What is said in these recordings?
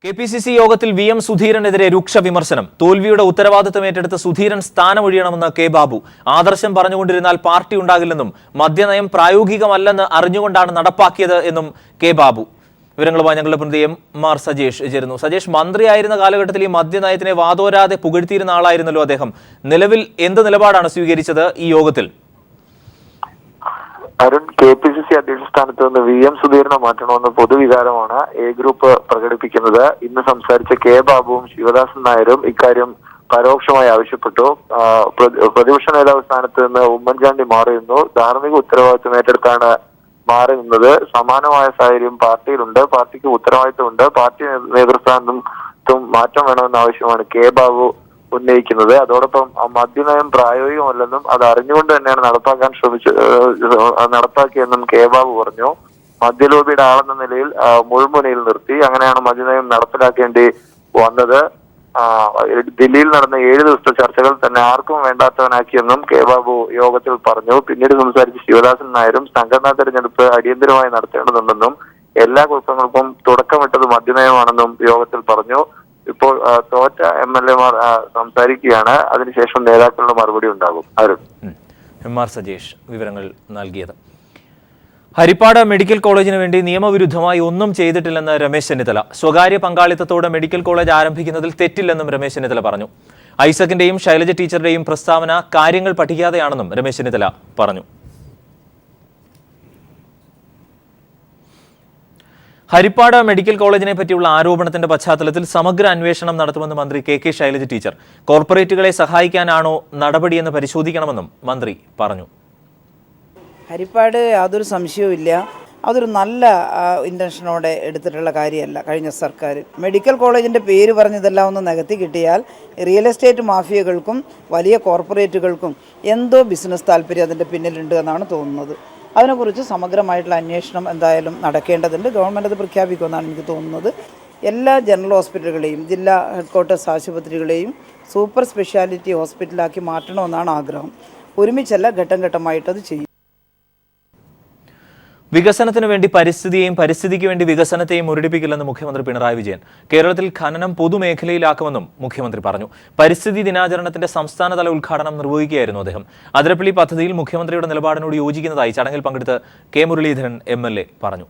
KPCC യോഗത്തിൽ VM. സുധീരനെതിരെ രൂക്ഷ വിമർശനം. തോൽവിയുടെ ഉത്തരവാദിത്തം ഏറ്റെടുത്ത് സുധീരൻ സ്ഥാനമൊഴിയണമെന്ന് കെ. ബാബു. ആദർശം പറഞ്ഞുകൊണ്ടിരുന്നാൽ പാർട്ടി ഉണ്ടാകില്ലെന്നും മദ്യനയം പ്രായോഗികമല്ലെന്ന് അറിഞ്ഞുകൊണ്ടാണ് നടപ്പാക്കിയത് എന്നും കെ. ബാബു. വിവരങ്ങളുമായി ഞങ്ങളുടെ പ്രതിനിധി എം.ആർ. സജേഷ് ചേരുന്നു. സജേഷ്, മന്ത്രിയായിരുന്ന കാലഘട്ടത്തിൽ ഈ മദ്യനയത്തിനെ വാതോരാതെ പുകഴ്ത്തിയിരുന്ന ആളായിരുന്നല്ലോ അദ്ദേഹം. നിലവിൽ എന്ത് നിലപാടാണ് സ്വീകരിച്ചത് ഈ യോഗത്തിൽ? അരുൺ, കെ.പി.സി.സി അധ്യക്ഷ സ്ഥാനത്ത് നിന്ന് വി.എം. സുധീരനെ മാറ്റണമെന്ന് പൊതുവികാരമാണ് എ ഗ്രൂപ്പ് പ്രകടിപ്പിക്കുന്നത്. ഇന്ന് സംസാരിച്ച കെ. ബാബുവും ശിവദാസൻ നായരും ഇക്കാര്യം പരോക്ഷമായി ആവശ്യപ്പെട്ടു. പ്രതിപക്ഷ നേതാവ് സ്ഥാനത്ത് നിന്ന് ഉമ്മൻചാണ്ടി മാറി നിന്നു. ധാർമ്മിക ഉത്തരവാദിത്വം ഏറ്റെടുത്താണ് മാറി നിന്നത്. സമാനമായ സാഹചര്യം പാർട്ടിയിലുണ്ട്. പാർട്ടിക്ക് ഉത്തരവാദിത്വമുണ്ട്. പാർട്ടി നേതൃസ്ഥാനത്തും മാറ്റം വേണമെന്ന ആവശ്യമാണ് കെ. ബാബു ഉന്നയിക്കുന്നത്. അതോടൊപ്പം മദ്യനയം പ്രായോഗികമല്ലെന്നും അത് അറിഞ്ഞുകൊണ്ട് തന്നെയാണ് നടപ്പാക്കിയെന്നും കെ. ബാബു പറഞ്ഞു. മദ്യലോബിയുടെ ആളെന്ന നിലയിൽ മുൾമുനയിൽ നിർത്തി. അങ്ങനെയാണ് മദ്യനയം നടപ്പിലാക്കേണ്ടി വന്നത്. ദില്ലിയിൽ നടന്ന 7 ദിവസത്തെ ചർച്ചകൾ തന്നെ ആർക്കും വേണ്ടാത്തവനാക്കിയെന്നും കെ. ബാബു യോഗത്തിൽ പറഞ്ഞു. പിന്നീട് സംസാരിച്ച ശിവദാസൻ നായരും സംഘടനാ തെരഞ്ഞെടുപ്പ് അടിയന്തരമായി നടത്തേണ്ടതുണ്ടെന്നും എല്ലാ കുഴപ്പങ്ങൾക്കും തുടക്കമിട്ടത് മദ്യനയമാണെന്നും യോഗത്തിൽ പറഞ്ഞു. ഇപ്പോൾ തോറ്റ എം.എൽ.എമാർ സംസാരിക്കുകയാണ്. അതിനുശേഷം നേതാക്കളുടെ മറുപടി ഉണ്ടാകും. അരുൺ. എം.ആർ. സജേഷ് വിവരങ്ങൾ നൽകിയത്. ഹരിപ്പാട് മെഡിക്കൽ കോളേജിന് വേണ്ടി നിയമവിരുദ്ധമായി ഒന്നും ചെയ്തിട്ടില്ലെന്ന് രമേശ് ചെന്നിത്തല. സ്വകാര്യ പങ്കാളിത്തത്തോടെ മെഡിക്കൽ കോളേജ് ആരംഭിക്കുന്നതിൽ തെറ്റില്ലെന്നും രമേശ് ചെന്നിത്തല പറഞ്ഞു. ഐസക്കിന്റെയും ശൈലജ ടീച്ചറുടെയും പ്രസ്താവന കാര്യങ്ങൾ പഠിക്കാതെയാണെന്നും രമേശ് ചെന്നിത്തല പറഞ്ഞു. ഹരിപ്പാട് മെഡിക്കൽ കോളേജിനെ പറ്റിയുള്ള ആരോപണത്തിന്റെ പശ്ചാത്തലത്തിൽ സമഗ്ര അന്വേഷണം നടത്തുമെന്ന് മന്ത്രി കെ. ശൈലജ ടീച്ചർ. കോർപ്പറേറ്റുകളെ സഹായിക്കാനാണോ നടപടിയെന്ന് പരിശോധിക്കണമെന്നും മന്ത്രി പറഞ്ഞു. ഹരിപ്പാട് യാതൊരു സംശയവുമില്ല, അതൊരു നല്ല ഇൻറ്റൻഷനോടെ എടുത്തിട്ടുള്ള കാര്യമല്ല കഴിഞ്ഞ സർക്കാർ. മെഡിക്കൽ കോളേജിൻ്റെ പേര് പറഞ്ഞതെല്ലാം ഒന്ന് നികത്തി കിട്ടിയാൽ റിയൽ എസ്റ്റേറ്റ് മാഫിയകൾക്കും വലിയ കോർപ്പറേറ്റുകൾക്കും എന്തോ ബിസിനസ് താല്പര്യം അതിൻ്റെ പിന്നിലുണ്ട് എന്നാണ് തോന്നുന്നത്. അതിനെക്കുറിച്ച് സമഗ്രമായിട്ടുള്ള അന്വേഷണം എന്തായാലും നടക്കേണ്ടതുണ്ട്. ഗവൺമെൻറ് അത് പ്രഖ്യാപിക്കുമെന്നാണ് എനിക്ക് തോന്നുന്നത്. എല്ലാ ജനറൽ ഹോസ്പിറ്റലുകളെയും ജില്ലാ ഹെഡ്ക്വാർട്ടേഴ്സ് ആശുപത്രികളെയും സൂപ്പർ സ്പെഷ്യാലിറ്റി ഹോസ്പിറ്റലാക്കി മാറ്റണമെന്നാണ് ആഗ്രഹം. ഒരുമിച്ചല്ല, ഘട്ടം ഘട്ടമായിട്ടത് ചെയ്യും. വികസനത്തിന് വേണ്ടി പരിസ്ഥിതിയെയും പരിസ്ഥിതിക്ക് വേണ്ടി വികസനത്തെയും മുരടിപ്പിക്കില്ലെന്ന് മുഖ്യമന്ത്രി പിണറായി വിജയൻ. കേരളത്തിൽ ഖനനം പൊതുമേഖലയിലാക്കുമെന്നും മുഖ്യമന്ത്രി പറഞ്ഞു. പരിസ്ഥിതി ദിനാചരണത്തിന്റെ സംസ്ഥാനതല ഉദ്ഘാടനം നിർവഹിക്കുകയായിരുന്നു അദ്ദേഹം. അതിരപ്പള്ളി പദ്ധതിയിൽ മുഖ്യമന്ത്രിയുടെ നിലപാടിനോട് യോജിക്കുന്നതായി ചടങ്ങിൽ പങ്കെടുത്ത് കെ. മുരളീധരൻ എം.എൽ.എ. പറഞ്ഞു.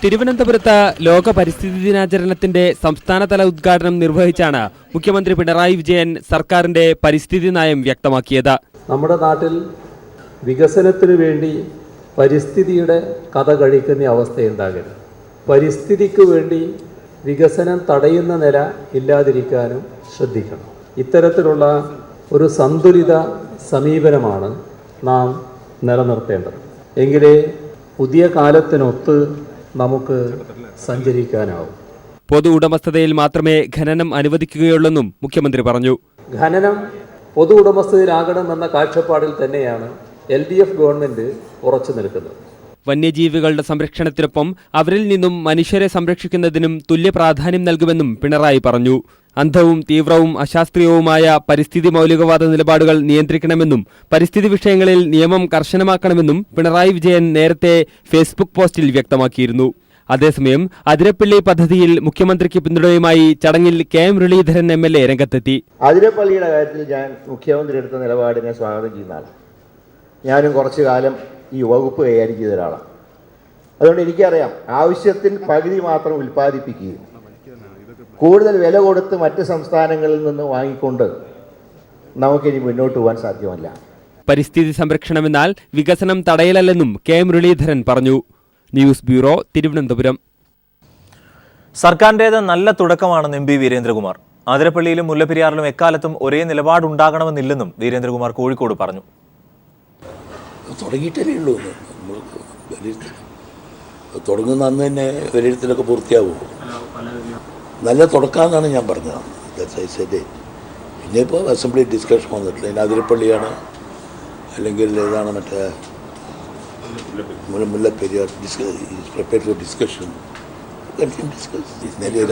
തിരുവനന്തപുരത്ത് ലോക പരിസ്ഥിതി ദിനാചരണത്തിന്റെ സംസ്ഥാനതല ഉദ്ഘാടനം നിർവഹിച്ചാണ് മുഖ്യമന്ത്രി പിണറായി വിജയൻ സർക്കാരിന്റെ പരിസ്ഥിതി നയം വ്യക്തമാക്കിയത്. നമ്മുടെ നാട്ടിൽ വികസനത്തിനു വേണ്ടി പരിസ്ഥിതിയുടെ കഥ കഴിക്കുന്ന അവസ്ഥയുണ്ടാകരുത്. പരിസ്ഥിതിക്ക് വേണ്ടി വികസനം തടയുന്ന നില ഇല്ലാതിരിക്കാനും ശ്രദ്ധിക്കണം. ഇത്തരത്തിലുള്ള ഒരു സന്തുലിത സമീപനമാണ് നാം നിലനിർത്തേണ്ടത്. എങ്കിലേ പുതിയ കാലത്തിനൊത്ത് നമുക്ക് സഞ്ചരിക്കാനാവും. പൊതു ഉടമസ്ഥതയിൽ മാത്രമേ ഖനനം അനുവദിക്കുകയുള്ളെന്നും മുഖ്യമന്ത്രി പറഞ്ഞു. ഖനനം പൊതു ഉടമസ്ഥതയിലാകണമെന്ന കാഴ്ചപ്പാടിൽ തന്നെയാണ് LDF ഗവൺമെന്റ് ഉറച്ചു നിൽക്കുന്നത്. വന്യജീവികളുടെ സംരക്ഷണത്തിനൊപ്പം അവരിൽ നിന്നും മനുഷ്യരെ സംരക്ഷിക്കുന്നതിനും തുല്യ പ്രാധാന്യം നൽകുമെന്നും പിണറായി പറഞ്ഞു. അന്ധവും തീവ്രവും അശാസ്ത്രീയവുമായ പരിസ്ഥിതി മൗലികവാദ നിലപാടുകൾ നിയന്ത്രിക്കണമെന്നും പരിസ്ഥിതി വിഷയങ്ങളിൽ നിയമം കർശനമാക്കണമെന്നും പിണറായി വിജയൻ നേരത്തെ ഫേസ്ബുക്ക് പോസ്റ്റിൽ വ്യക്തമാക്കിയിരുന്നു. അതേസമയം അതിരപ്പള്ളി പദ്ധതിയിൽ മുഖ്യമന്ത്രിക്ക് പിന്തുണയുമായി ചടങ്ങിൽ കെ. മുരളീധരൻ എം.എൽ.എ. രംഗത്തെത്തി. അതിരപ്പള്ളിയുടെ കാര്യത്തിൽ ഞാൻ മുഖ്യമന്ത്രി എടുത്ത നിലപാടിനെ സ്വാഗതം ചെയ്യുന്നതാണ്. ഞാനും കുറച്ചു കാലം ഈ വകുപ്പ് കൈകാര്യം ചെയ്ത ഒരാളാണ്. അതുകൊണ്ട് എനിക്കറിയാം, ആവശ്യത്തിന് പകുതി മാത്രം ഉൽപ്പാദിപ്പിക്കുകയും കൂടുതൽ വില കൊടുത്ത് മറ്റ് സംസ്ഥാനങ്ങളിൽ നിന്ന് വാങ്ങിക്കൊണ്ട് നമുക്കിനി മുന്നോട്ട് പോകാൻ സാധ്യമല്ല. പരിസ്ഥിതി സംരക്ഷണമെന്നാൽ വികസനം തടയലല്ലെന്നും കെ. മുരളീധരൻ പറഞ്ഞു. News bureau, Thiruvananthapuram. സർക്കാരിന്റേത് നല്ല തുടക്കമാണെന്ന് എം.പി. വീരേന്ദ്രകുമാർ. അതിരപ്പള്ളിയിലും മുല്ലപ്പെരിയാറിലും എക്കാലത്തും ഒരേ നിലപാടുണ്ടാകണമെന്നില്ലെന്നും വീരേന്ദ്രകുമാർ കോഴിക്കോട് പറഞ്ഞു. തുടങ്ങിയിട്ടേ ഉള്ളൂ. തുടങ്ങുന്ന അന്ന് തന്നെ വിലയിരുത്തലൊക്കെ പൂർത്തിയാവും. നല്ല തുടക്കാമെന്നാണ് ഞാൻ പറഞ്ഞത്. പിന്നെ ഇപ്പോൾ അസംബ്ലി ഡിസ്കഷൻ വന്നിട്ടില്ല. ഇനി അതിരപ്പള്ളിയാണ് അല്ലെങ്കിൽ ഏതാണ് മറ്റേ മുല്ലപ്പെരിയാർ ഡിസ്കഷൻ.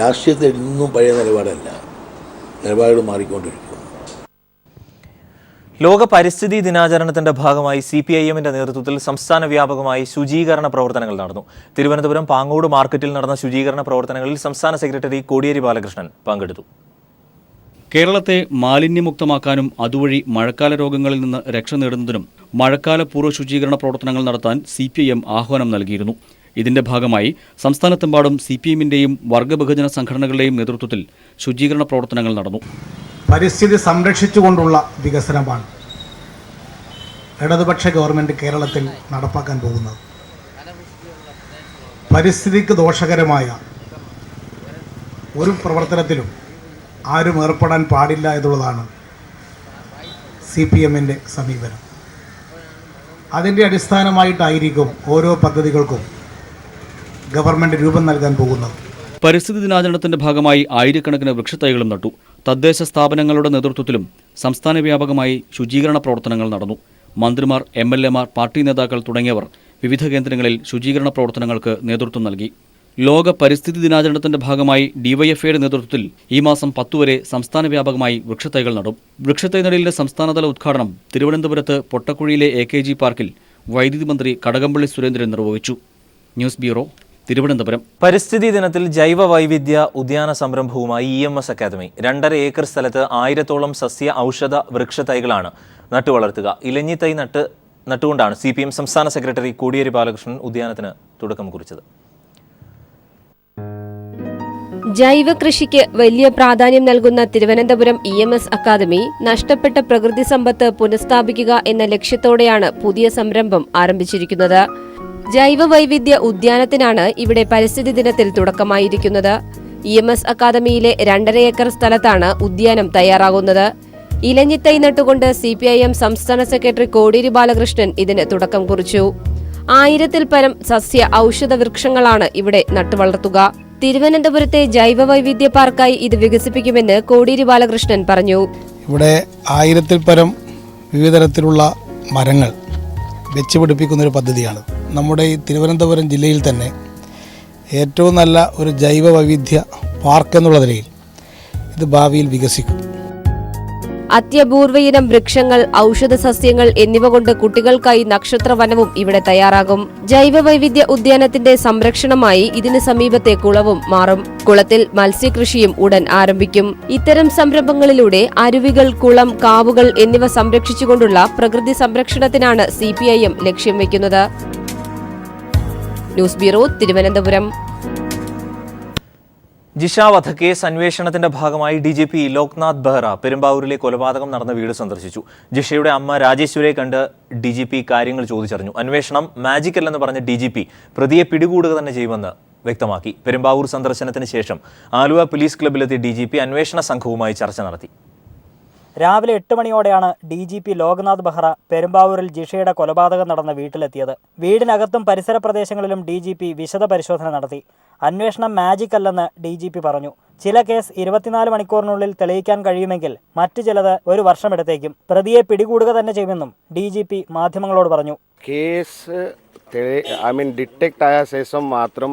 രാഷ്ട്രീയത്തിൽ ഇന്നും പഴയ നിലപാടല്ല, നിലപാടുകൾ മാറിക്കൊണ്ടിരിക്കും. ലോക പരിസ്ഥിതി ദിനാചരണത്തിന്റെ ഭാഗമായി CPIMന്റെ നേതൃത്വത്തിൽ സംസ്ഥാന വ്യാപകമായി ശുചീകരണ പ്രവർത്തനങ്ങൾ നടന്നു. തിരുവനന്തപുരം പാങ്ങോട് മാർക്കറ്റിൽ നടന്ന ശുചീകരണ പ്രവർത്തനങ്ങളിൽ സംസ്ഥാന സെക്രട്ടറി കോടിയേരി ബാലകൃഷ്ണൻ പങ്കെടുത്തു. കേരളത്തെ മാലിന്യമുക്തമാക്കാനും അതുവഴി മഴക്കാല രോഗങ്ങളിൽ നിന്ന് രക്ഷ നേടുന്നതിനും മഴക്കാല പൂർവ്വ ശുചീകരണ പ്രവർത്തനങ്ങൾ നടത്താൻ CPIM ആഹ്വാനം നൽകിയിരുന്നു. ഇതിന്റെ ഭാഗമായി സംസ്ഥാനത്തെമ്പാടും CPIMന്റെയും വർഗബഹുജന സംഘടനകളുടെയും നേതൃത്വത്തിൽ ശുചീകരണ പ്രവർത്തനങ്ങൾ നടന്നു. പരിസ്ഥിതി സംരക്ഷിച്ചുകൊണ്ടുള്ള വികസനമാണ് ഇടതുപക്ഷ ഗവൺമെൻറ് കേരളത്തിൽ നടപ്പാക്കാൻ പോകുന്നത്. പരിസ്ഥിതിക്ക് ദോഷകരമായ ഒരു പ്രവർത്തനത്തിലും ആരും ഏർപ്പെടാൻ പാടില്ല എന്നുള്ളതാണ് CPMന്റെ സമീപനം. അതിൻ്റെ അടിസ്ഥാനമായിട്ടായിരിക്കും ഓരോ പദ്ധതികൾക്കും ഗവൺമെൻറ് രൂപം നൽകാൻ പോകുന്നത്. പരിസ്ഥിതി ദിനാചരണത്തിന്റെ ഭാഗമായി ആയിരക്കണക്കിന് വൃക്ഷത്തൈകളും നട്ടു. തദ്ദേശ സ്ഥാപനങ്ങളുടെ നേതൃത്വത്തിലും സംസ്ഥാന വ്യാപകമായി ശുചീകരണ പ്രവർത്തനങ്ങൾ നടന്നു. മന്ത്രിമാർ, MLAമാർ, പാർട്ടി നേതാക്കൾ തുടങ്ങിയവർ വിവിധ കേന്ദ്രങ്ങളിൽ ശുചീകരണ പ്രവർത്തനങ്ങൾക്ക് നേതൃത്വം നൽകി. ലോക പരിസ്ഥിതി ദിനാചരണത്തിന്റെ ഭാഗമായി DYFIയുടെ നേതൃത്വത്തിൽ ഈ മാസം 10 വരെ സംസ്ഥാന വ്യാപകമായി വൃക്ഷത്തൈകൾ നടും. വൃക്ഷത്തൈ നടീലിന്റെ സംസ്ഥാനതല ഉദ്ഘാടനം തിരുവനന്തപുരത്ത് പൊട്ടക്കുഴിയിലെ AKG പാർക്കിൽ വൈദ്യുതി മന്ത്രി കടകംപള്ളി സുരേന്ദ്രൻ നിർവഹിച്ചു. News bureau, Thiruvananthapuram. പരിസ്ഥിതി ദിനത്തിൽ ജൈവ വൈവിധ്യ ഉദ്യാന സംരംഭവുമായി EMS അക്കാദമി 2.5 ഏക്കർ സ്ഥലത്ത് 1000-ഓളം സസ്യ ഔഷധ വൃക്ഷത്തൈകളാണ് നട്ടുവളർത്തുക. ഇലഞ്ഞിത്തൈ നട്ടുകൊണ്ടാണ് CPM സംസ്ഥാന സെക്രട്ടറി കോടിയേരി ബാലകൃഷ്ണൻ ഉദ്യാനത്തിന് തുടക്കം കുറിച്ചത്. ജൈവ കൃഷിക്ക് വലിയ പ്രാധാന്യം നൽകുന്ന തിരുവനന്തപുരം EMS അക്കാദമി നഷ്ടപ്പെട്ട പ്രകൃതി സമ്പത്ത് പുനഃസ്ഥാപിക്കുക എന്ന ലക്ഷ്യത്തോടെയാണ് പുതിയ സംരംഭം ആരംഭിച്ചിരിക്കുന്നത്. ജൈവ വൈവിധ്യ ഉദ്യാനത്തിനാണ് ഇവിടെ പരിസ്ഥിതി ദിനത്തിൽ തുടക്കമായിരിക്കുന്നത്. EMS അക്കാദമിയിലെ 2.5 ഏക്കർ സ്ഥലത്താണ് ഉദ്യാനം തയ്യാറാകുന്നത്. ഇലഞ്ഞിത്തൈ നട്ടുകൊണ്ട് CPIM സംസ്ഥാന സെക്രട്ടറി കോടിയേരി ബാലകൃഷ്ണൻ ഇതിന് തുടക്കം കുറിച്ചു. 1000-ൽ പരം സസ്യ ഔഷധ വൃക്ഷങ്ങളാണ് ഇവിടെ നട്ടുവളർത്തുക. തിരുവനന്തപുരത്തെ ജൈവ വൈവിധ്യ പാർക്കായി ഇത് വികസിപ്പിക്കുമെന്ന് കോടിയേരി ബാലകൃഷ്ണൻ പറഞ്ഞു. ഇവിടെ 1000-ൽ പരം വിവിധ തരത്തിലുള്ള മരങ്ങൾ വെച്ചുപിടിപ്പിക്കുന്നൊരു പദ്ധതിയാണ്. നമ്മുടെ ഈ തിരുവനന്തപുരം ജില്ലയിൽ തന്നെ ഏറ്റവും നല്ല ഒരു ജൈവ വൈവിധ്യ പാർക്ക് എന്നുള്ള നിലയിൽ ഇത് ഭാവിയിൽ വികസിക്കും. അത്യപൂർവയിനം വൃക്ഷങ്ങൾ, ഔഷധ സസ്യങ്ങൾ എന്നിവ കൊണ്ട് കുട്ടികൾക്കായി നക്ഷത്രവനവും ഇവിടെ തയ്യാറാകും. ജൈവ വൈവിധ്യ ഉദ്യാനത്തിന്റെ സംരക്ഷണമായി ഇതിന് സമീപത്തെ കുളവും മാറും. കുളത്തിൽ മത്സ്യകൃഷിയും ഉടൻ ആരംഭിക്കും. ഇത്തരം സംരംഭങ്ങളിലൂടെ അരുവികൾ, കുളം, കാവുകൾ എന്നിവ സംരക്ഷിച്ചുകൊണ്ടുള്ള പ്രകൃതി സംരക്ഷണത്തിനാണ് CPIM ലക്ഷ്യം വയ്ക്കുന്നത്. News bureau, Thiruvananthapuram. ജിഷ വധക്കേസ് അന്വേഷണത്തിന്റെ ഭാഗമായി DGP ലോക്നാഥ് ബെഹ്റ പെരുമ്പാവൂരിലെ കൊലപാതകം നടന്ന വീട് സന്ദർശിച്ചു. ജിഷയുടെ അമ്മ രാജേശ്വരിയെ കണ്ട് DGP കാര്യങ്ങൾ ചോദിച്ചറിഞ്ഞു. അന്വേഷണം മാജിക് അല്ലെന്ന് പറഞ്ഞ DGP പ്രതിയെ പിടികൂടുക തന്നെ ചെയ്യുമെന്ന് വ്യക്തമാക്കി. പെരുമ്പാവൂർ സന്ദർശനത്തിന് ശേഷം ആലുവ പോലീസ് ക്ലബ്ബിലെത്തിയ DGP അന്വേഷണ സംഘവുമായി ചർച്ച നടത്തി. രാവിലെ 8 മണിയോടെയാണ് DGP ലോക്നാഥ് ബെഹ്റ പെരുമ്പാവൂരിൽ ജിഷയുടെ കൊലപാതകം നടന്ന വീട്ടിലെത്തിയത്. വീടിനകത്തും പരിസര പ്രദേശങ്ങളിലും DGP വിശദ പരിശോധന നടത്തി. അന്വേഷണം മാജിക് അല്ലെന്ന് DGP പറഞ്ഞു. ചില കേസ് 24 മണിക്കൂറിനുള്ളിൽ തെളിയിക്കാൻ കഴിയുമെങ്കിൽ മറ്റു ചിലത് 1 വർഷമെടുത്തേക്കും. പ്രതിയെ പിടികൂടുക തന്നെ ചെയ്യുമെന്നും DGP മാധ്യമങ്ങളോട് പറഞ്ഞു. കേസ് ഡിറ്റക്ട് ആയ ശേഷം മാത്രം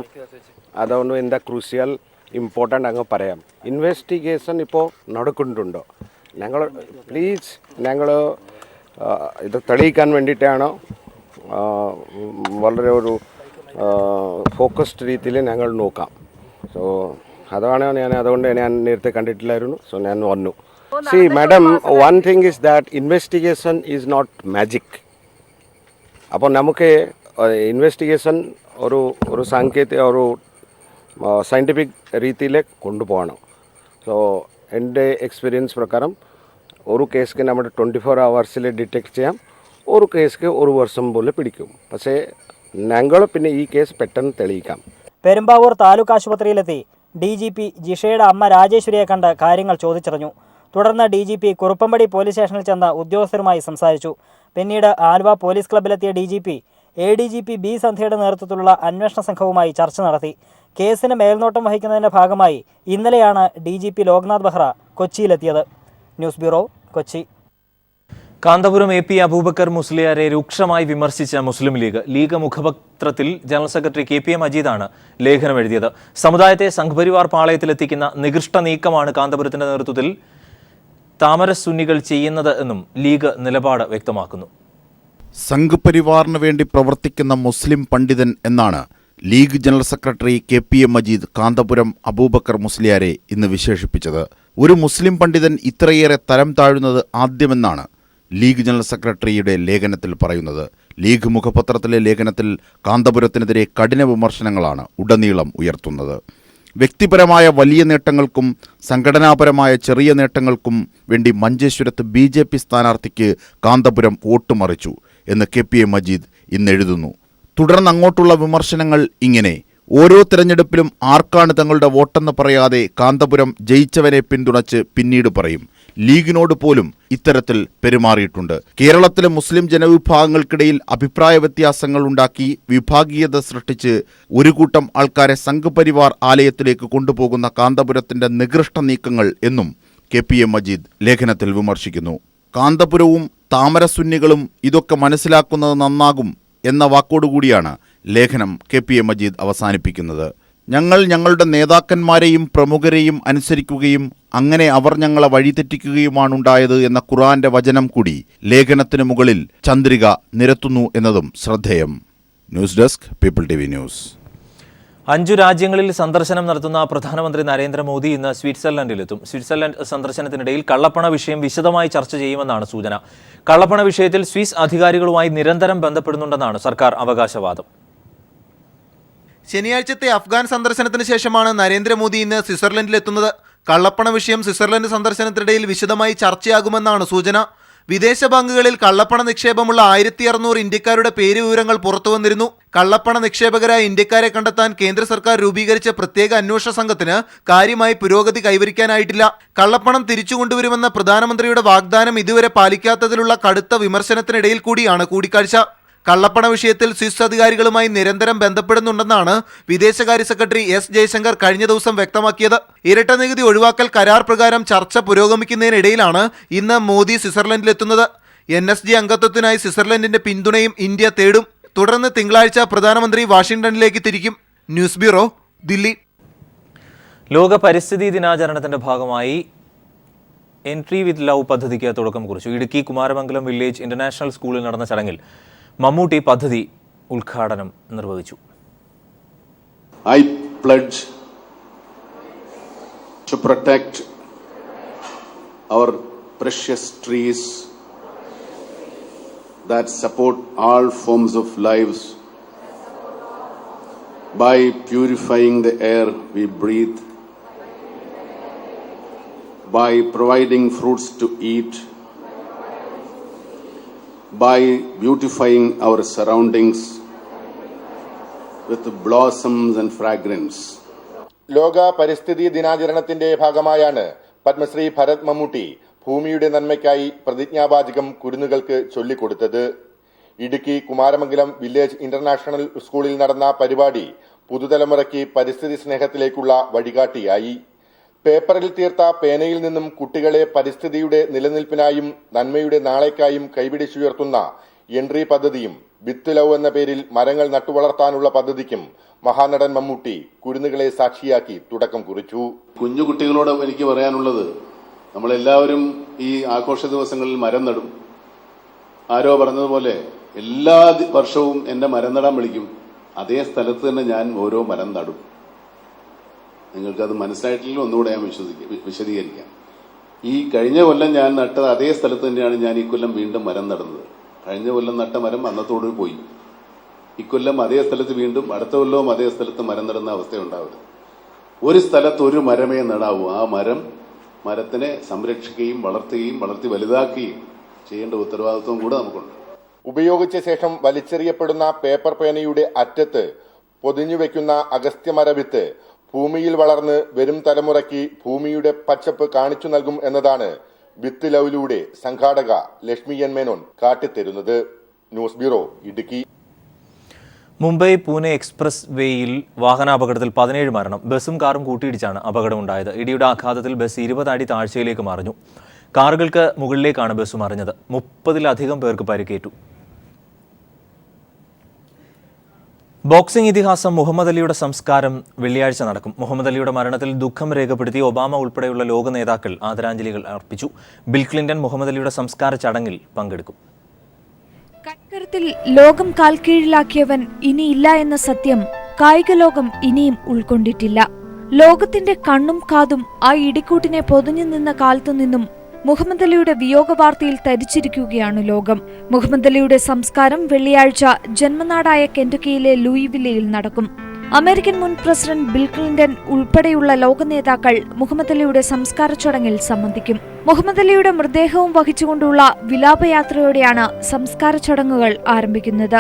അതൊന്നും എന്താ ക്രൂഷ്യൽ ഇമ്പോർട്ടൻ്റ് അങ്ങ് പറയാം. ഇൻവെസ്റ്റിഗേഷൻ ഇപ്പോൾ നടക്കുന്നുണ്ടോ? ഞങ്ങൾ ഇത് തെളിയിക്കാൻ വേണ്ടിയിട്ടാണ് വളരെ ഒരു ഫോക്കസ്ഡ് രീതിയിൽ ഞങ്ങൾ നോക്കാം. സോ അതാണ് അതുകൊണ്ട് ഞാൻ നേരത്തെ കണ്ടിട്ടില്ലായിരുന്നു. സോ ഞാൻ വന്നു. See madam, one thing is that investigation is not magic. അപ്പോൾ നമുക്ക് ഇൻവെസ്റ്റിഗേഷൻ ഒരു സാങ്കേതിക ഒരു സയൻറ്റിഫിക് രീതിയിൽ കൊണ്ടുപോകണം. സോ എൻ്റെ എക്സ്പീരിയൻസ് പ്രകാരം ഒരു കേസിന് നമ്മൾ 24 hours ഡിറ്റക്ട് ചെയ്യാം. ഒരു കേസിന് 1 വർഷം പോലെ പിടിക്കും. പക്ഷേ ഞങ്ങൾ പിന്നെ ഈ കേസ് പെട്ടെന്ന് തെളിയിക്കാം. പെരുമ്പാവൂർ താലൂക്ക് ആശുപത്രിയിലെത്തി DGP ജിഷയുടെ അമ്മ രാജേശ്വരിയെ കണ്ട് കാര്യങ്ങൾ ചോദിച്ചറിഞ്ഞു. തുടർന്ന് DGP കുറുപ്പമ്പടി പോലീസ് സ്റ്റേഷനിൽ ചെന്ന് ഉദ്യോഗസ്ഥരുമായി സംസാരിച്ചു. പിന്നീട് ആലുവ പോലീസ് ക്ലബ്ബിലെത്തിയ DGP ADGP B സന്ധ്യയുടെ നേതൃത്വത്തിലുള്ള അന്വേഷണ സംഘവുമായി ചർച്ച നടത്തി. കേസിന് മേൽനോട്ടം വഹിക്കുന്നതിന്റെ ഭാഗമായി ഇന്നലെയാണ് DGP ലോക്നാഥ് ബെഹ്റ കൊച്ചിയിലെത്തിയത്. News bureau, Kochi. Kanthapuram AP Abubakar മുസ്ലിയാരെ രൂക്ഷമായി വിമർശിച്ച മുസ്ലിം ലീഗ് മുഖപത്രത്തിൽ ജനറൽ സെക്രട്ടറി KP മജീദാണ് ലേഖനം എഴുതിയത്. സമുദായത്തെ സംഘപരിവാർ പാളയത്തിലെത്തിക്കുന്ന നികൃഷ്ട നീക്കമാണ് കാന്തപുരത്തിന്റെ നേതൃത്വത്തിൽ താമര സുന്നികൾ ചെയ്യുന്നത് എന്നും ലീഗ് നിലപാട് വ്യക്തമാക്കുന്നു. സംഘ് പരിവാറിന് വേണ്ടി പ്രവർത്തിക്കുന്ന മുസ്ലിം പണ്ഡിതൻ എന്നാണ് League general secretary KPA Majeed Kanthapuram Abubakar മുസ്ലിയാരെ ഇന്ന് വിശേഷിപ്പിച്ചത്. ഒരു മുസ്ലിം പണ്ഡിതൻ ഇത്രയേറെ തരം താഴുന്നത് ആദ്യമെന്നാണ് ലീഗ് ജനറൽ സെക്രട്ടറിയുടെ ലേഖനത്തിൽ പറയുന്നത്. ലീഗ് മുഖപത്രത്തിലെ ലേഖനത്തിൽ കാന്തപുരത്തിനെതിരെ കഠിന വിമർശനങ്ങളാണ് ഉടനീളം ഉയർത്തുന്നത്. വ്യക്തിപരമായ വലിയ നേട്ടങ്ങൾക്കും സംഘടനാപരമായ ചെറിയ നേട്ടങ്ങൾക്കും വേണ്ടി മഞ്ചേശ്വരത്ത് BJP സ്ഥാനാർത്ഥിക്ക് കാന്തപുരം വോട്ടുമറിച്ചു എന്ന് KPA മജീദ് ഇന്ന് എഴുതുന്നു. തുടർന്ന് അങ്ങോട്ടുള്ള വിമർശനങ്ങൾ ഇങ്ങനെ: ഓരോ തെരഞ്ഞെടുപ്പിലും ആർക്കാണ് തങ്ങളുടെ വോട്ടെന്ന് പറയാതെ കാന്തപുരം ജയിച്ചവനെ പിന്തുണച്ച് പിന്നീട് പറയും. ലീഗിനോട് പോലും ഇത്തരത്തിൽ പെരുമാറിയിട്ടുണ്ട്. കേരളത്തിലെ മുസ്ലിം ജനവിഭാഗങ്ങൾക്കിടയിൽ അഭിപ്രായ വ്യത്യാസങ്ങൾ ഉണ്ടാക്കി വിഭാഗീയത സൃഷ്ടിച്ച് ഒരു കൂട്ടം ആൾക്കാരെ സംഘപരിവാർ ആലയത്തിലേക്ക് കൊണ്ടുപോകുന്ന കാന്തപുരത്തിന്റെ നികൃഷ്ട നീക്കങ്ങൾ എന്നും KPA മജീദ് ലേഖനത്തിൽ വിമർശിക്കുന്നു. കാന്തപുരവും താമരസുന്നികളും ഇതൊക്കെ മനസ്സിലാക്കുന്നത് നന്നാകും എന്ന വാക്കോടുകൂടിയാണ് ലേഖനം KPA മജീദ് അവസാനിപ്പിക്കുന്നത്. ഞങ്ങൾ ഞങ്ങളുടെ നേതാക്കന്മാരെയും പ്രമുഖരെയും അനുസരിക്കുകയും അങ്ങനെ അവർ ഞങ്ങളെ വഴിതെറ്റിക്കുകയുമാണുണ്ടായത് എന്ന ഖുർആന്റെ വചനം കൂടി ലേഖനത്തിനു മുകളിൽ ചന്ദ്രിക നിരത്തുന്നു എന്നതും ശ്രദ്ധേയം. News desk people TV news. 5 രാജ്യങ്ങളിൽ സന്ദർശനം നടത്തുന്ന പ്രധാനമന്ത്രി നരേന്ദ്രമോദി ഇന്ന് സ്വിറ്റ്സർലൻഡിലെത്തും. സ്വിറ്റ്സർലൻഡ് സന്ദർശനത്തിനിടയിൽ കള്ളപ്പണ വിഷയം വിശദമായി ചർച്ച ചെയ്യുമെന്നാണ് സൂചന. കള്ളപ്പണ വിഷയത്തിൽ സ്വിസ് അധികാരികളുമായി നിരന്തരം ബന്ധപ്പെടുന്നുണ്ടെന്നാണ് സർക്കാർ അവകാശവാദം. ശനിയാഴ്ചത്തെ അഫ്ഗാൻ സന്ദർശനത്തിന് ശേഷമാണ് നരേന്ദ്രമോദി ഇന്ന് സ്വിറ്റ്സർലൻഡിലെത്തുന്നത്. കള്ളപ്പണ വിഷയം സ്വിറ്റ്സർലൻഡ് സന്ദർശനത്തിനിടയിൽ വിശദമായി ചർച്ചയാകുമെന്നാണ് സൂചന. വിദേശ ബാങ്കുകളിൽ കള്ളപ്പണ നിക്ഷേപമുള്ള 1600 ഇന്ത്യക്കാരുടെ പേര് വിവരങ്ങൾ പുറത്തുവന്നിരുന്നു. കള്ളപ്പണ നിക്ഷേപകരായ ഇന്ത്യക്കാരെ കണ്ടെത്താൻ കേന്ദ്ര സർക്കാർ രൂപീകരിച്ച പ്രത്യേക അന്വേഷണ സംഘത്തിന് കാര്യമായി പുരോഗതി കൈവരിക്കാനായിട്ടില്ല. കള്ളപ്പണം തിരിച്ചുകൊണ്ടുവരുമെന്ന പ്രധാനമന്ത്രിയുടെ വാഗ്ദാനം ഇതുവരെ പാലിക്കാത്തതിലുള്ള കടുത്ത വിമർശനത്തിനിടയിൽ കൂടിയാണ് കൂടിക്കാഴ്ച. കള്ളപ്പണ വിഷയത്തിൽ സ്വിസ് അധികാരികളുമായി നിരന്തരം ബന്ധപ്പെടുന്നുണ്ടെന്നാണ് വിദേശകാര്യ സെക്രട്ടറി S. ജയശങ്കർ കഴിഞ്ഞ ദിവസം വ്യക്തമാക്കിയത്. ഇരട്ട നികുതി ഒഴിവാക്കൽ കരാർ പ്രകാരം ചർച്ച പുരോഗമിക്കുന്നതിനിടയിലാണ് ഇന്ന് മോദി സ്വിറ്റ്സർലൻഡിലെത്തുന്നത്. NSG അംഗത്വത്തിനായി സ്വിറ്റ്സർലൻഡിന്റെ പിന്തുണയും ഇന്ത്യ തേടും. തുടർന്ന് തിങ്കളാഴ്ച പ്രധാനമന്ത്രി വാഷിംഗ്ടണിലേക്ക് തിരിക്കും. News bureau, Delhi. ലോക പരിസ്ഥിതി ദിനാചരണത്തിന്റെ ഭാഗമായി എൻട്രി വിത്ത് ലവ് പദ്ധതിക്ക് തുടക്കം കുറിച്ചു. ഇടുക്കി കുമാരമംഗലം വില്ലേജ് ഇന്റർനാഷണൽ സ്കൂളിൽ നടന്ന ചടങ്ങിൽ മമ്മൂട്ടി പദ്ധതി ഉദ്ഘാടനം നിർവഹിച്ചു. I pledge to protect our precious trees that support all forms of lives by purifying the air we breathe, by providing fruits to eat, by beautifying our surroundings with blossoms and fragrance. ലോക പരിസ്ഥിതി ദിനാചരണത്തിന്റെ ഭാഗമായാണ് പത്മശ്രീ ഭരത് മമ്മൂട്ടി ഭൂമിയുടെ നന്മയ്ക്കായി പ്രതിജ്ഞാവാചകം കുരുന്നുകൾക്ക് ചൊല്ലിക്കൊടുത്തത്. Idukki Kumaramangalam village international സ്കൂളിൽ നടന്ന പരിപാടി പുതുതലമുറയ്ക്ക് പരിസ്ഥിതി സ്നേഹത്തിലേക്കുള്ള വഴികാട്ടിയായി. പേപ്പറിൽ തീർത്ത പേനയിൽ നിന്നും കുട്ടികളെ പരിസ്ഥിതിയുടെ നിലനിൽപ്പിനായും നന്മയുടെ നാളേക്കായും കൈപിടിച്ചുയർത്തുന്ന എൻട്രി പദ്ധതിയും വിത്ത് ലവ് എന്ന പേരിൽ മരങ്ങൾ നട്ടുവളർത്താനുള്ള പദ്ധതിക്കും മഹാനടൻ മമ്മൂട്ടി കുരുന്നുകളെ സാക്ഷിയാക്കി തുടക്കം കുറിച്ചു. കുഞ്ഞു കുട്ടികളോട് എനിക്ക് പറയാനുള്ളത്, നമ്മളെല്ലാവരും ഈ ആഘോഷ ദിവസങ്ങളിൽ മരം നടും. ആരോ പറഞ്ഞതുപോലെ എല്ലാ വർഷവും എന്നെ മരം നടാൻ വിളിക്കും. അതേ സ്ഥലത്ത് തന്നെ ഞാൻ ഓരോ മരം നടും. നിങ്ങൾക്കത് മനസ്സിലായിട്ടില്ല, ഒന്നുകൂടെ ഞാൻ വിശദീകരിക്കാം. ഈ കഴിഞ്ഞ കൊല്ലം ഞാൻ നട്ടത് അതേ സ്ഥലത്ത് തന്നെയാണ് ഞാൻ ഈ കൊല്ലം വീണ്ടും മരം നടുന്നത്. കഴിഞ്ഞ കൊല്ലം നട്ട മരം അന്നത്തോട് പോയി. ഇക്കൊല്ലം അതേ സ്ഥലത്ത് വീണ്ടും അടുത്ത കൊല്ലവും അതേ സ്ഥലത്ത് മരം നടുന്ന അവസ്ഥയുണ്ടാവരുത്. ഒരു സ്ഥലത്ത് ഒരു മരമേ നടാവൂ. ആ മരത്തിനെ സംരക്ഷിക്കുകയും വളർത്തി വലുതാക്കുകയും ചെയ്യേണ്ട ഉത്തരവാദിത്വം കൂടെ നമുക്കുണ്ട്. ഉപയോഗിച്ച ശേഷം വലിച്ചെറിയപ്പെടുന്ന പേപ്പർ പേനയുടെ അറ്റത്ത് പൊതിഞ്ഞുവെക്കുന്ന അഗസ്ത്യമര വിത്ത് ഭൂമിയിൽ വളർന്ന് വരും തലമുറയ്ക്ക് ഭൂമിയുടെ പച്ചപ്പ് കാണിച്ചു നൽകും എന്നതാണ് വിത്ത് ലവിലൂടെ സംഘാടക ലക്ഷ്മി എൻ മേനോൻ കാട്ടിത്തരുന്നത്. News bureau, Idukki. Mumbai Pune express വേയിൽ വാഹനാപകടത്തിൽ 17 മരണം. ബസും കാറും കൂട്ടിയിടിച്ചാണ് അപകടമുണ്ടായത്. ഇടിയുടെ ആഘാതത്തിൽ ബസ് 20 അടി താഴ്ചയിലേക്ക് മറിഞ്ഞു. കാറുകൾക്ക് മുകളിലേക്കാണ് ബസ് മറിഞ്ഞത്. 30-ലധികം പേർക്ക് പരിക്കേറ്റു. ബോക്സിംഗ് ഇതിഹാസം മുഹമ്മദ് അലിയുടെ സംസ്കാരം വെള്ളിയാഴ്ച നടക്കും. മുഹമ്മദ് അലിയുടെ മരണത്തിൽ ദുഃഖം രേഖപ്പെടുത്തി ഒബാമ ഉൾപ്പെടെയുള്ള ലോക നേതാക്കൾ ആദരാഞ്ജലികൾ അർപ്പിച്ചു. ബിൽ ക്ലിന്റൺ മുഹമ്മദ് അലിയുടെ സംസ്കാര ചടങ്ങിൽ പങ്കെടുക്കും. കടക്കരത്തിൽ ലോകം കാൽക്കീഴിലാക്കിയവൻ ഇനിയില്ല എന്ന സത്യം കായിക ലോകം ഇനിയും ഉൾക്കൊണ്ടിട്ടില്ല. ലോകത്തിന്റെ കണ്ണും കാതും ആ ഇടിക്കൂട്ടിനെ പൊതിഞ്ഞു നിന്ന കാലത്തു നിന്നും മുഹമ്മദ് അലിയുടെ വിയോഗ വാർത്തയിൽ തരിച്ചിരിക്കുകയാണ് ലോകം. മുഹമ്മദ് അലിയുടെ സംസ്കാരം വെള്ളിയാഴ്ച ജന്മനാടായ കെന്റക്കിയിലെ ലൂയിവില്ലയിൽ നടക്കും. അമേരിക്കൻ മുൻ പ്രസിഡന്റ് ബിൽ ക്ലിന്റൺ ഉൾപ്പെടെയുള്ള ലോക നേതാക്കൾ മുഹമ്മദ് അലിയുടെ സംസ്കാര ചടങ്ങിൽ സംബന്ധിക്കും. മുഹമ്മദ് അലിയുടെ മൃതദേഹവും വഹിച്ചുകൊണ്ടുള്ള വിലാപയാത്രയോടെയാണ് സംസ്കാര ചടങ്ങുകൾ ആരംഭിക്കുന്നത്.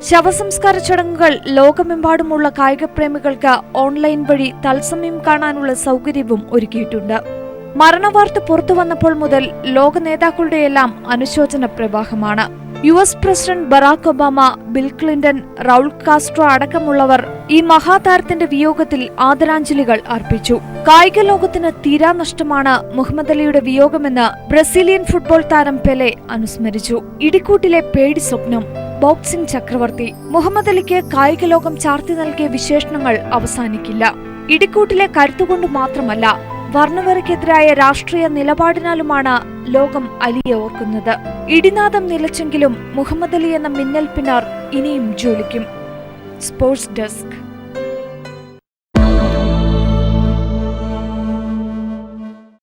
ശവസംസ്കാര ചടങ്ങുകൾ ലോകമെമ്പാടുമുള്ള കായികപ്രേമികൾക്ക് ഓൺലൈൻ വഴി തത്സമയം കാണാനുള്ള സൗകര്യവും ഒരുക്കിയിട്ടുണ്ട്. മരണവാർത്ത പുറത്തു വന്നപ്പോൾ മുതൽ ലോക നേതാക്കളുടെയെല്ലാം അനുശോചന പ്രവാഹമാണ്. US president Barack Obama, bill Clinton, Raul Castro അടക്കമുള്ളവർ ഈ മഹാതാരത്തിന്റെ വിയോഗത്തിൽ ആദരാഞ്ജലികൾ അർപ്പിച്ചു. കായിക ലോകത്തിന് തീരാനഷ്ടമാണ് മുഹമ്മദ് അലിയുടെ വിയോഗമെന്ന് ബ്രസീലിയൻ ഫുട്ബോൾ താരം പെലെ അനുസ്മരിച്ചു. ഇടിക്കൂട്ടിലെ പേടി സ്വപ്നം, ബോക്സിംഗ് ചക്രവർത്തി മുഹമ്മദ് അലിക്ക് കായിക ലോകം ചാർത്തി നൽകിയ വിശേഷണങ്ങൾ അവസാനിക്കില്ല. ഇടിക്കൂട്ടിലെ കരുത്തുകൊണ്ട് മാത്രമല്ല, വർണ്ണവെറിക്കെതിരായ രാഷ്ട്രീയ നിലപാടിനാലുമാണ് ലോകം അലിയെ ഓർക്കുന്നത്. ഇടിനാദം നിലച്ചെങ്കിലും മുഹമ്മദ് അലി എന്ന മിന്നൽ പിന്നാർ ഇനിയും ജ്വലിക്കും. Sports desk.